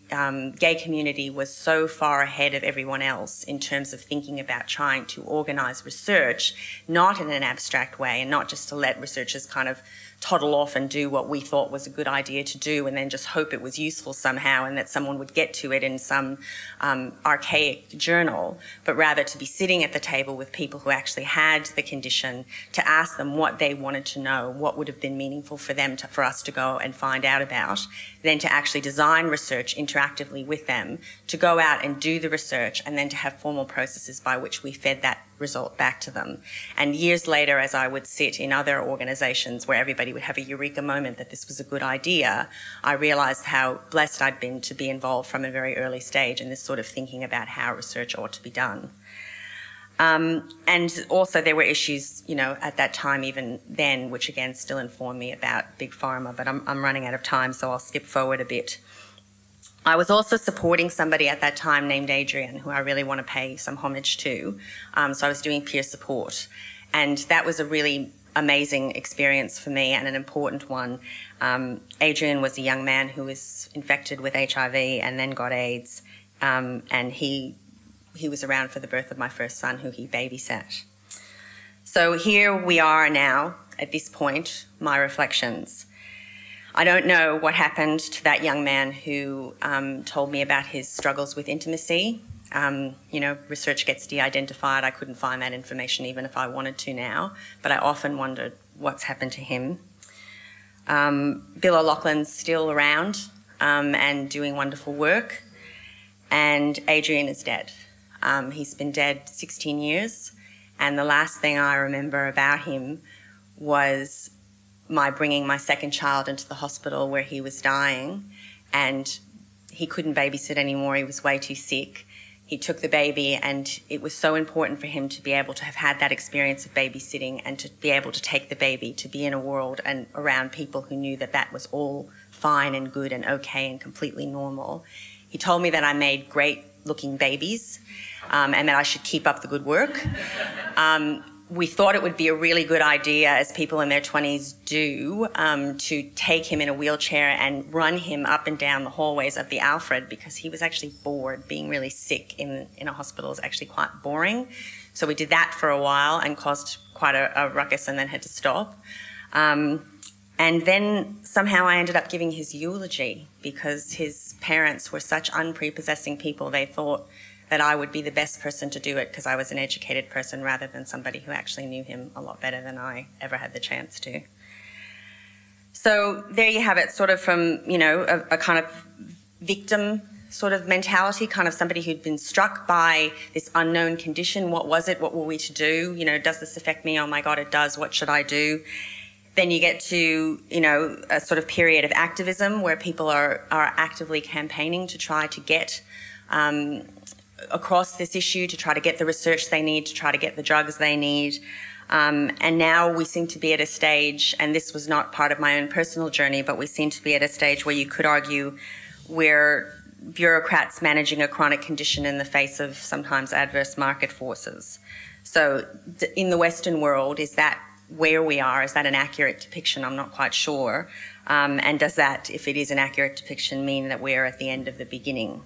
gay community was so far ahead of everyone else in terms of thinking about trying to organise research, not in an abstract way, and not just to let researchers kind of toddle off and do what we thought was a good idea to do and then just hope it was useful somehow and that someone would get to it in some archaic journal, but rather to be sitting at the table with people who actually had the condition, to ask them what they wanted to know, what would have been meaningful for them for us to go and find out about, then to actually design research interactively with them, to go out and do the research, and then to have formal processes by which we fed that result back to them. And years later, as I would sit in other organisations where everybody would have a eureka moment that this was a good idea, I realised how blessed I'd been to be involved from a very early stage in this sort of thinking about how research ought to be done. And also there were issues, you know, at that time, even then, which again still inform me about Big Pharma, but I'm running out of time, so I'll skip forward a bit. I was also supporting somebody at that time named Adrian, who I really want to pay some homage to. So I was doing peer support, and that was a really amazing experience for me and an important one. Adrian was a young man who was infected with HIV and then got AIDS, and he was around for the birth of my first son, who he babysat. So here we are now, at this point, my reflections. I don't know what happened to that young man who told me about his struggles with intimacy. You know, research gets de-identified. I couldn't find that information even if I wanted to now, but I often wondered what's happened to him. Bill O'Loughlin's still around and doing wonderful work, and Adrian is dead. He's been dead 16 years, and the last thing I remember about him was my bringing my second child into the hospital where he was dying, and he couldn't babysit anymore. He was way too sick. He took the baby, and it was so important for him to be able to have had that experience of babysitting and to be able to take the baby, to be in a world and around people who knew that that was all fine and good and okay and completely normal. He told me that I made great looking babies, and that I should keep up the good work. We thought it would be a really good idea, as people in their 20s do, to take him in a wheelchair and run him up and down the hallways of the Alfred, because he was actually bored. Being really sick in a hospital is actually quite boring. So we did that for a while and caused quite a ruckus and then had to stop. And then somehow I ended up giving his eulogy, because his parents were such unprepossessing people. They thought that I would be the best person to do it because I was an educated person rather than somebody who actually knew him a lot better than I ever had the chance to. So there you have it, sort of from, you know, a kind of victim sort of mentality, kind of somebody who'd been struck by this unknown condition. What was it? What were we to do? You know, does this affect me? Oh my God, it does. What should I do? Then you get to, you know, a sort of period of activism where people are actively campaigning to try to get across this issue, to try to get the research they need, to try to get the drugs they need. And now we seem to be at a stage, and this was not part of my own personal journey, but we seem to be at a stage where you could argue we're bureaucrats managing a chronic condition in the face of sometimes adverse market forces. So in the Western world, is that where we are? Is that an accurate depiction? I'm not quite sure. And does that, if it is an accurate depiction, mean that we're at the end of the beginning?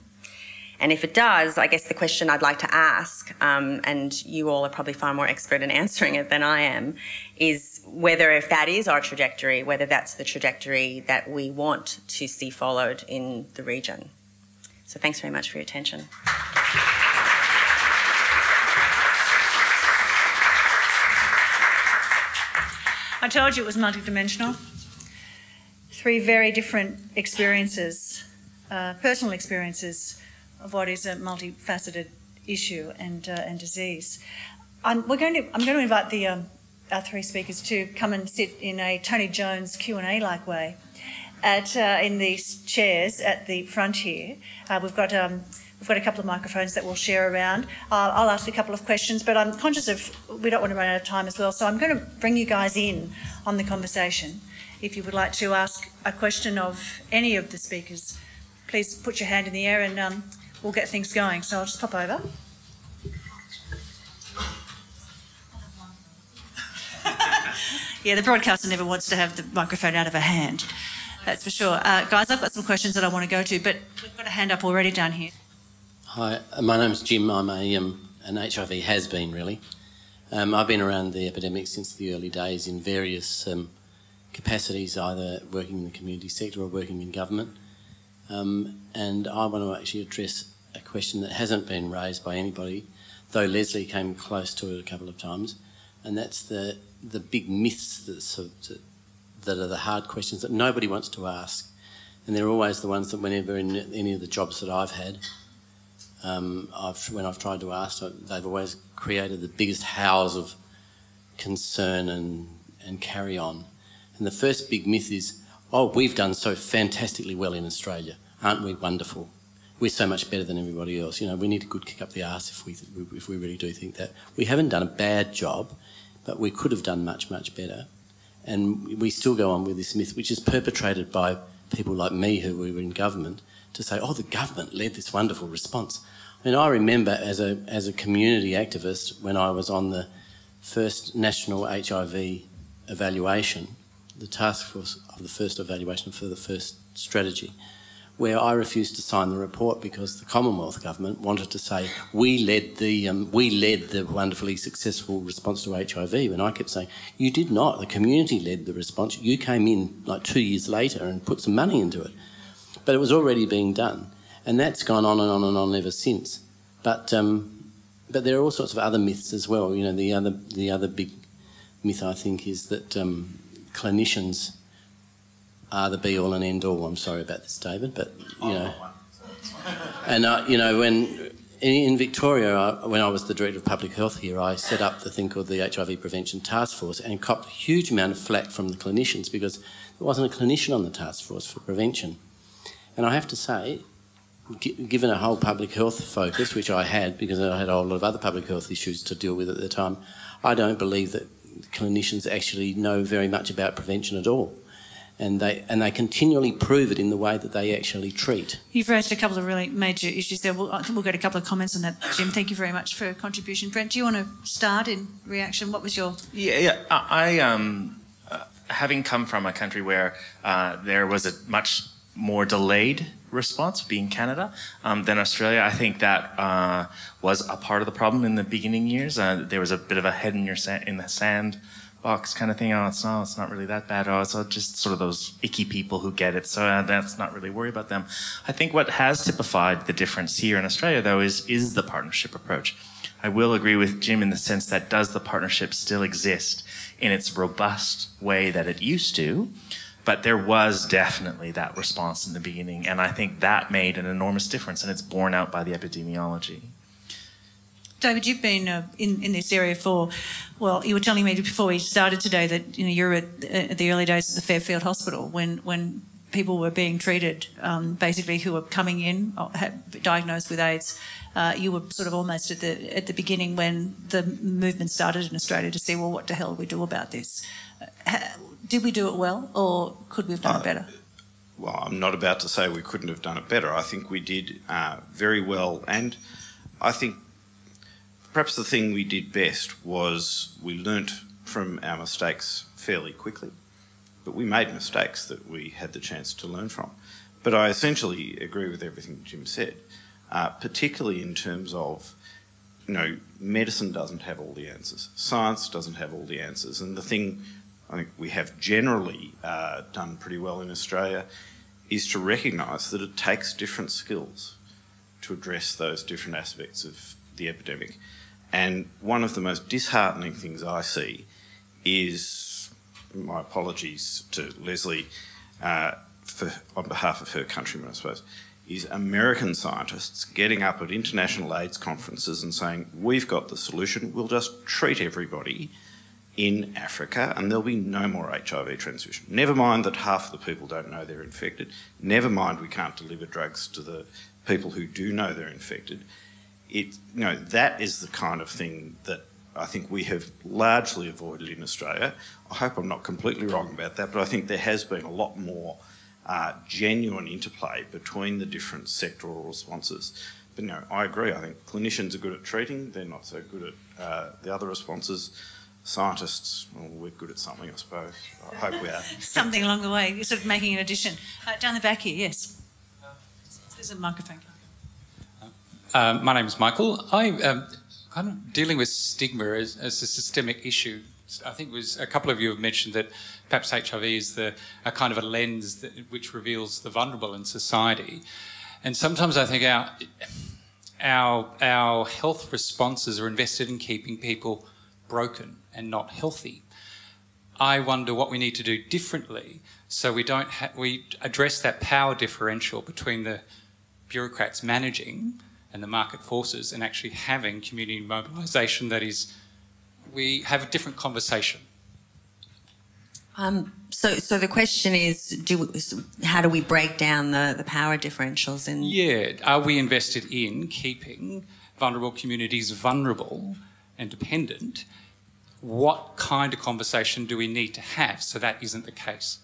And if it does, I guess the question I'd like to ask, and you all are probably far more expert in answering it than I am, is whether if that is our trajectory, whether that's the trajectory that we want to see followed in the region. So thanks very much for your attention. I told you it was multidimensional. 3 very different experiences, personal experiences of what is a multifaceted issue and disease. I'm going to invite our 3 speakers to come and sit in a Tony Jones Q&A-like way in these chairs at the front here. We've got a couple of microphones that we'll share around. I'll ask a couple of questions, but I'm conscious of we don't want to run out of time as well, so I'm going to bring you guys in on the conversation. If you would like to ask a question of any of the speakers, please put your hand in the air and we'll get things going. So I'll just pop over. Yeah, the broadcaster never wants to have the microphone out of her hand, that's for sure. Guys, I've got some questions that I want to go to, but we've got a hand up already down here. Hi, my name's Jim. I'm an HIV has-been, really. I've been around the epidemic since the early days in various capacities, either working in the community sector or working in government. And I want to actually address a question that hasn't been raised by anybody, though Leslie came close to it a couple of times, and that's the big myths that are the hard questions that nobody wants to ask. And they're always the ones that whenever in any of the jobs that I've had, when I've tried to ask, they've always created the biggest howls of concern and carry on. And the first big myth is, oh, we've done so fantastically well in Australia. Aren't we wonderful? We're so much better than everybody else. You know, we need a good kick up the arse if we really do think that. We haven't done a bad job, but we could have done much, much better. And we still go on with this myth, which is perpetrated by people like me who were in government, to say, oh, the government led this wonderful response. I mean, I remember as a community activist when I was on the first national HIV evaluation, the task force of the first evaluation for the first strategy, where I refused to sign the report because the Commonwealth government wanted to say we led the wonderfully successful response to HIV, and I kept saying you did not. The community led the response. You came in like 2 years later and put some money into it, but it was already being done, and that's gone on and on and on ever since. But there are all sorts of other myths as well. You know, the other big myth I think is that clinicians are the be-all and end-all. I'm sorry about this, David, but, you know. And, you know, when in Victoria, when I was the Director of Public Health here, I set up the thing called the HIV Prevention Task Force and copped a huge amount of flack from the clinicians because there wasn't a clinician on the task force for prevention. And I have to say, given a whole public health focus, which I had because I had a whole lot of other public health issues to deal with at the time, I don't believe that clinicians actually know very much about prevention at all. And they continually prove it in the way that they actually treat. You've raised a couple of really major issues there. I think we'll get a couple of comments on that, Jim. Thank you very much for your contribution. Brent, do you want to start in reaction? What was your... Yeah. I having come from a country where there was a much more delayed response, being Canada, than Australia, I think that was a part of the problem in the beginning years. There was a bit of a head in the sand box kind of thing. Oh, it's not really that bad. Oh, it's just sort of those icky people who get it. So that's not really worry about them. I think what has typified the difference here in Australia, though, is the partnership approach. I will agree with Jim in the sense that does the partnership still exist in its robust way that it used to? But there was definitely that response in the beginning, and I think that made an enormous difference, and it's borne out by the epidemiology. David, you've been in this area for, well, you were telling me before we started today that you're at the early days of the Fairfield Hospital when people were being treated, basically who were coming in diagnosed with AIDS. You were sort of almost at the beginning when the movement started in Australia to see, well, what the hell do we do about this? Did we do it well, or could we have done it better? Well, I'm not about to say we couldn't have done it better. I think we did very well, and I think perhaps the thing we did best was we learnt from our mistakes fairly quickly, but we made mistakes that we had the chance to learn from. But I essentially agree with everything Jim said. particularly in terms of, medicine doesn't have all the answers. Science doesn't have all the answers. And the thing I think we have generally done pretty well in Australia is to recognise that it takes different skills to address those different aspects of the epidemic. And one of the most disheartening things I see is, my apologies to Leslie on behalf of her countrymen, I suppose, is American scientists getting up at international AIDS conferences and saying, we've got the solution, we'll just treat everybody in Africa and there'll be no more HIV transmission. Never mind that half of the people don't know they're infected. Never mind we can't deliver drugs to the people who do know they're infected. That is the kind of thing that I think we have largely avoided in Australia. I hope I'm not completely wrong about that, but I think there has been a lot more genuine interplay between the different sectoral responses. But I agree, I think clinicians are good at treating, they're not so good at the other responses. Scientists, well, we're good at something, I suppose. I hope we are. Something along the way, sort of making an addition. Down the back here, yes. There's a microphone. My name is Michael. I'm kind of dealing with stigma as a systemic issue. I think a couple of you have mentioned that perhaps HIV is a kind of a lens which reveals the vulnerable in society. And sometimes I think our health responses are invested in keeping people broken and not healthy. I wonder what we need to do differently so we address that power differential between the bureaucrats managing and the market forces and actually having community mobilisation that is, we have a different conversation. So the question is, how do we break down the power differentials? Are we invested in keeping vulnerable communities vulnerable and dependent? What kind of conversation do we need to have so that isn't the case?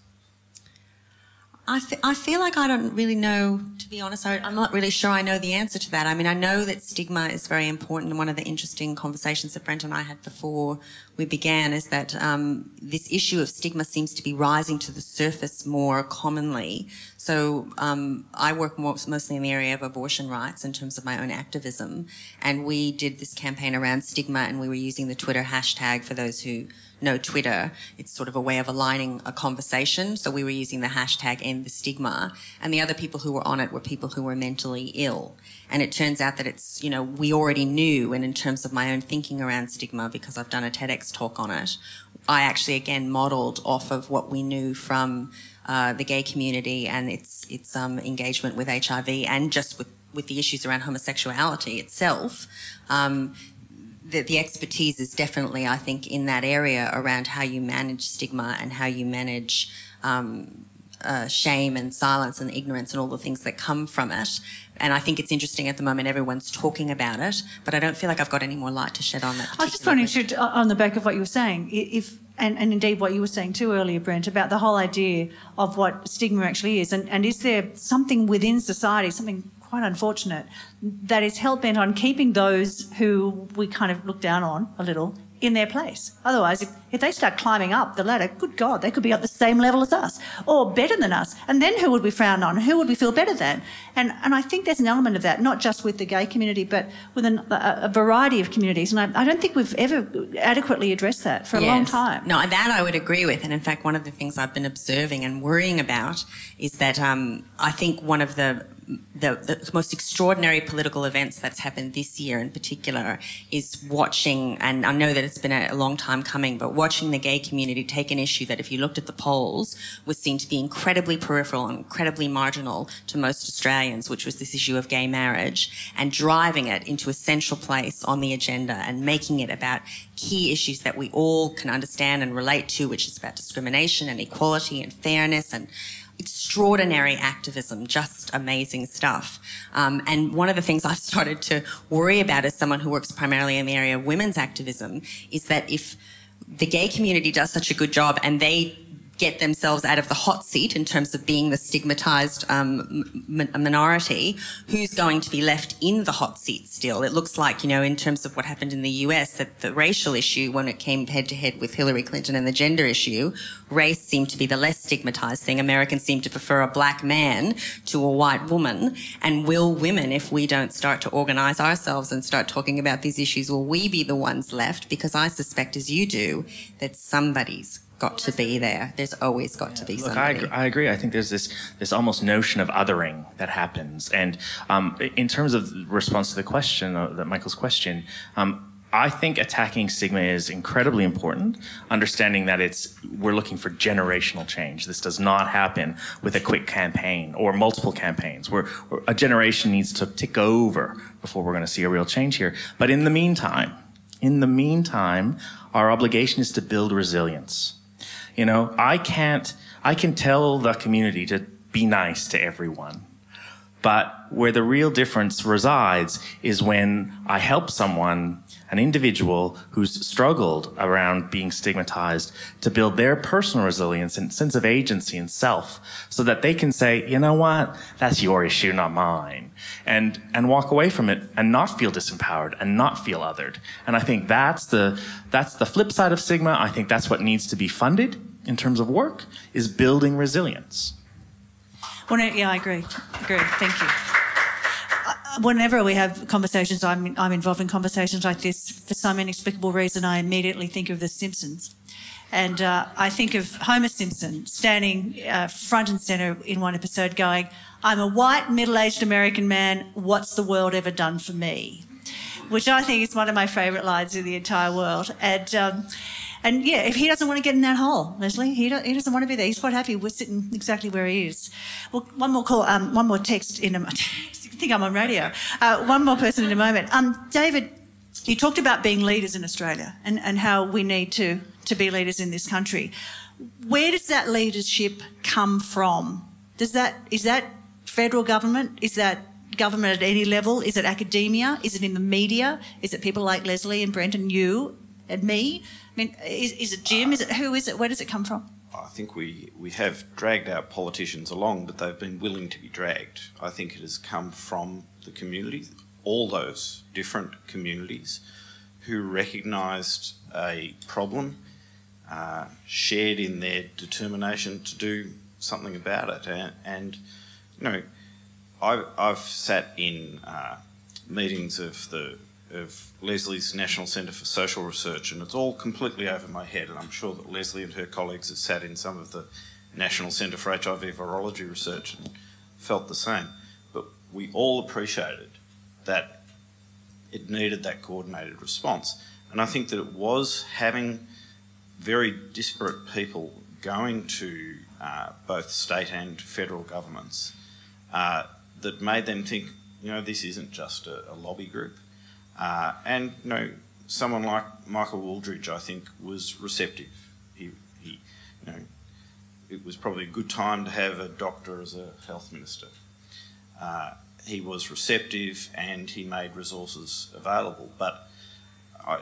I feel like I don't really know, to be honest. I'm not really sure I know the answer to that. I mean, I know that stigma is very important, and one of the interesting conversations that Brent and I had before we began is that this issue of stigma seems to be rising to the surface more commonly. So I work mostly in the area of abortion rights in terms of my own activism, and we did this campaign around stigma, and we were using the Twitter hashtag. For those who know Twitter, it's sort of a way of aligning a conversation. So we were using the hashtag End the Stigma, and the other people who were on it were people who were mentally ill. And it turns out that it's, we already knew, and in terms of my own thinking around stigma, because I've done a TEDx talk on it, I actually again modelled off of what we knew from the gay community and its engagement with HIV, and just with the issues around homosexuality itself. The expertise is definitely, I think, in that area around how you manage stigma and how you manage shame and silence and ignorance and all the things that come from it. And I think it's interesting at the moment everyone's talking about it, but I don't feel like I've got any more light to shed on that. I was just wondering, on the back of what you were saying, and indeed what you were saying too earlier, Brent, about the whole idea of what stigma actually is, and is there something within society, something quite unfortunate, that is hell-bent on keeping those who we kind of look down on a little in their place. Otherwise, if they start climbing up the ladder, good God, they could be at the same level as us or better than us. And then who would we frown on? Who would we feel better than? And I think there's an element of that, not just with the gay community, but with a variety of communities. And I don't think we've ever adequately addressed that for a long time. No, that I would agree with. And in fact, one of the things I've been observing and worrying about is that I think one of the most extraordinary political events that's happened this year in particular is watching, and I know that it's been a long time coming, but watching the gay community take an issue that, if you looked at the polls, was seen to be incredibly peripheral and incredibly marginal to most Australians, which was this issue of gay marriage, and driving it into a central place on the agenda and making it about key issues that we all can understand and relate to, which is about discrimination and equality and fairness and extraordinary activism, just amazing stuff. And one of the things I've started to worry about as someone who works primarily in the area of women's activism is that if the gay community does such a good job and they get themselves out of the hot seat in terms of being the stigmatised minority, who's going to be left in the hot seat still? It looks like, in terms of what happened in the US, that the racial issue, when it came head-to-head with Hillary Clinton, and the gender issue, race seemed to be the less stigmatised thing. Americans seem to prefer a black man to a white woman. And will women, if we don't start to organise ourselves and start talking about these issues, will we be the ones left? Because I suspect, as you do, that somebody's got to be there. There's always got to be somebody. Look, I agree. I think there's this almost notion of othering that happens. And in terms of response to the question, Michael's question, I think attacking stigma is incredibly important, understanding that we're looking for generational change. This does not happen with a quick campaign or multiple campaigns, where a generation needs to tick over before we're going to see a real change here. But in the meantime, our obligation is to build resilience. I can tell the community to be nice to everyone, but where the real difference resides is when I help someone, an individual who's struggled around being stigmatized, to build their personal resilience and sense of agency and self, so that they can say, you know what, that's your issue, not mine, and walk away from it and not feel disempowered and not feel othered. And I think that's the flip side of stigma. I think that's what needs to be funded in terms of work, is building resilience. Well, yeah, I agree. Thank you. Whenever we have conversations, I'm involved in conversations like this, for some inexplicable reason, I immediately think of The Simpsons. And I think of Homer Simpson standing front and centre in one episode going, "I'm a white, middle-aged American man. What's the world ever done for me?" Which I think is one of my favourite lines in the entire world. And yeah, if he doesn't want to get in that hole, Leslie, he doesn't want to be there. He's quite happy. We're sitting exactly where he is. Well, one more call, one more text in a moment. I think I'm on radio. One more person in a moment. David, you talked about being leaders in Australia and how we need to be leaders in this country. Where does that leadership come from? Is that federal government? Is that government at any level? Is it academia? Is it in the media? Is it people like Leslie and Brent and you and me? I mean, is it Jim? Who is it? Where does it come from? I think we have dragged our politicians along, but they've been willing to be dragged. I think it has come from the community, all those different communities who recognised a problem, shared in their determination to do something about it. And I've sat in meetings of Leslie's National Centre for Social Research, and it's all completely over my head, and I'm sure that Leslie and her colleagues have sat in some of the National Centre for HIV Virology Research and felt the same. But we all appreciated that it needed that coordinated response. And I think that it was having very disparate people going to both state and federal governments that made them think, this isn't just a lobby group. And someone like Michael Wooldridge, I think, was receptive. It was probably a good time to have a doctor as a health minister. He was receptive and he made resources available. But I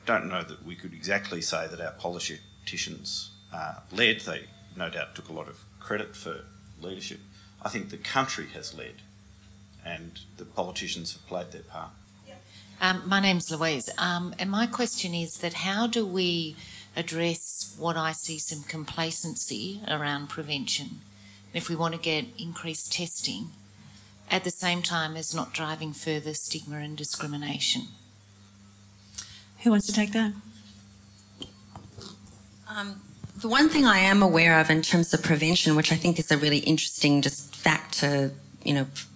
don't know that we could exactly say that our politicians led. They no doubt took a lot of credit for leadership. I think the country has led, and the politicians have played their part. My name's Louise, and my question is that how do we address what I see some complacency around prevention, if we want to get increased testing, at the same time as not driving further stigma and discrimination? Who wants to take that? The one thing I am aware of in terms of prevention, which I think is a really interesting just fact to,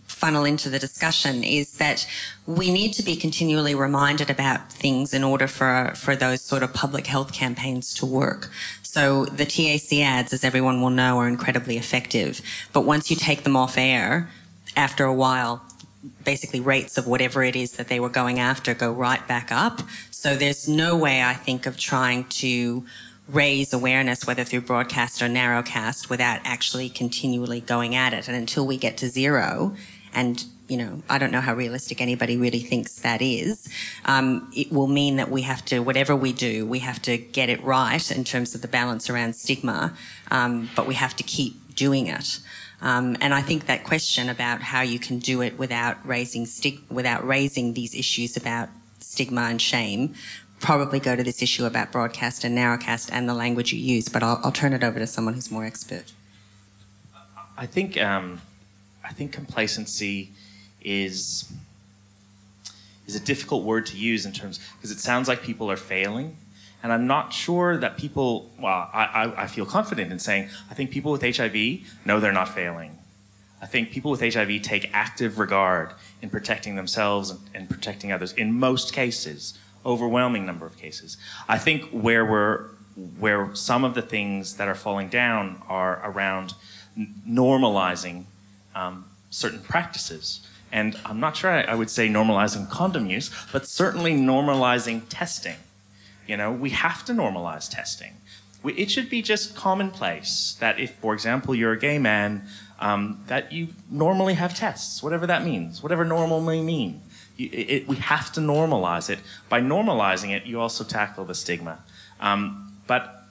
funnel into the discussion, is that we need to be continually reminded about things in order for those sort of public health campaigns to work. So the TAC ads, as everyone will know, are incredibly effective. But once you take them off air, after a while, basically rates of whatever it is that they were going after go right back up. So there's no way, I think, of trying to raise awareness, whether through broadcast or narrowcast, without actually continually going at it. And until we get to zero and I don't know how realistic anybody really thinks that is. It will mean that we have to, whatever we do, we have to get it right in terms of the balance around stigma, but we have to keep doing it. And I think that question about how you can do it without raising these issues about stigma and shame probably go to this issue about broadcast and narrowcast and the language you use. But I'll turn it over to someone who's more expert. I think complacency is a difficult word to use in terms, because it sounds like people are failing. And I'm not sure that people, well, I feel confident in saying, I think people with HIV know they're not failing. I think people with HIV take active regard in protecting themselves and protecting others in most cases, overwhelming number of cases. I think where some of the things that are falling down are around normalizing certain practices. And I'm not sure I would say normalizing condom use, but certainly normalizing testing. We have to normalize testing. It should be just commonplace that if, for example, you're a gay man, that you normally have tests, whatever that means, whatever normal may mean. We have to normalize it. By normalizing it, you also tackle the stigma. But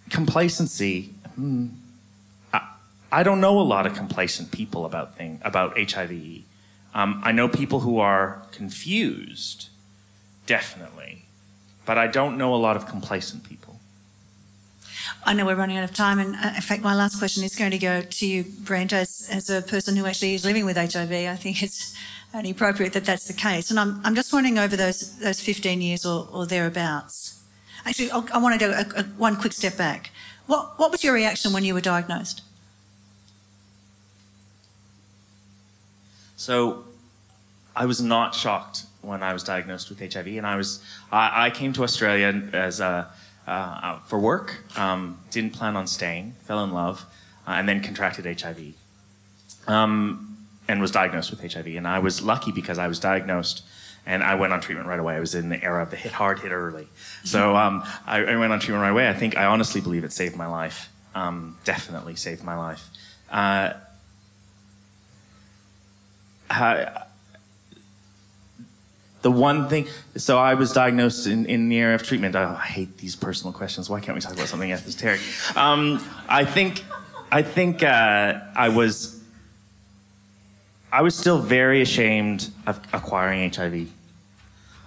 complacency, I don't know a lot of complacent people about HIV. I know people who are confused, definitely. But I don't know a lot of complacent people. I know we're running out of time, and in fact, my last question is going to go to you, Brent, as a person who actually is living with HIV. I think it's only appropriate that that's the case. And I'm just wondering, over those 15 years or thereabouts. Actually, I want to do one quick step back. What was your reaction when you were diagnosed? So, I was not shocked when I was diagnosed with HIV, and I came to Australia as for work, didn't plan on staying, fell in love, and then contracted HIV, and was diagnosed with HIV. And I was lucky because I was diagnosed, and I went on treatment right away. I was in the era of the hit hard, hit early. So I went on treatment right away. I honestly believe it saved my life. Definitely saved my life. The one thing, so I was diagnosed in the era of treatment. Oh, I hate these personal questions. Why can't we talk about something esoteric? I think I was still very ashamed of acquiring HIV.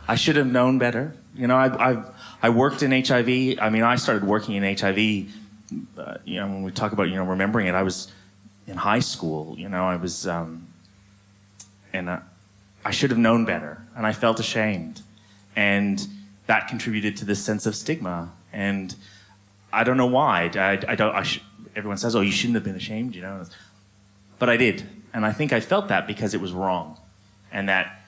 I should have known better. I worked in HIV. I started working in HIV. When we talk about remembering it, I was in high school. I was I should have known better, and I felt ashamed, and that contributed to this sense of stigma. And I don't know why. Everyone says, "Oh, you shouldn't have been ashamed," but I did, and I think I felt that because it was wrong, and that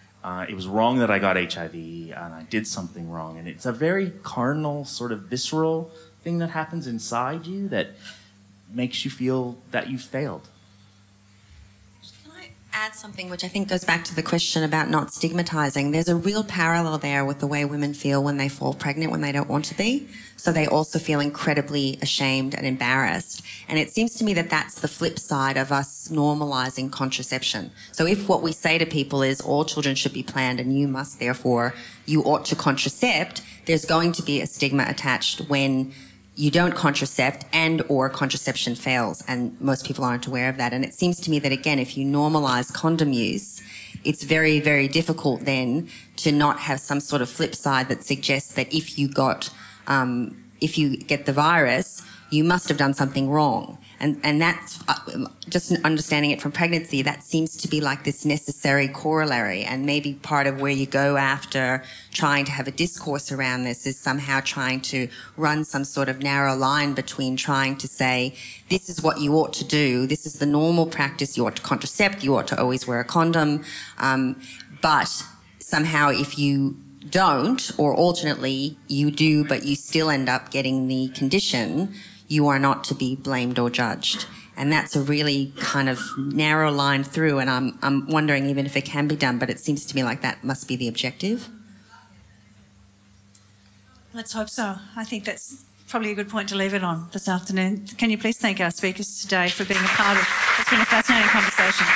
it was wrong that I got HIV, and I did something wrong. And it's a very carnal, sort of visceral thing that happens inside you that makes you feel that you failed. Add something which I think goes back to the question about not stigmatizing. There's a real parallel there with the way women feel when they fall pregnant when they don't want to be. So they also feel incredibly ashamed and embarrassed. And it seems to me that that's the flip side of us normalizing contraception. So if what we say to people is all children should be planned and you must therefore, you ought to contracept, there's going to be a stigma attached when you don't contracept and or contraception fails, and most people aren't aware of that. And it seems to me that, again, if you normalise condom use, it's very, very difficult then to not have some sort of flip side that suggests that if you get the virus, you must have done something wrong. And that's, just understanding it from pregnancy, that seems to be like this necessary corollary, and maybe part of where you go after trying to have a discourse around this is somehow trying to run some sort of narrow line between trying to say, this is what you ought to do, this is the normal practice, you ought to contracept, you ought to always wear a condom, but somehow if you don't, or alternately you do but you still end up getting the condition, you are not to be blamed or judged. And that's a really kind of narrow line through, and I'm wondering even if it can be done, but it seems to me like that must be the objective. Let's hope so. I think that's probably a good point to leave it on this afternoon. Can you please thank our speakers today for being a part of, it's been a fascinating conversation.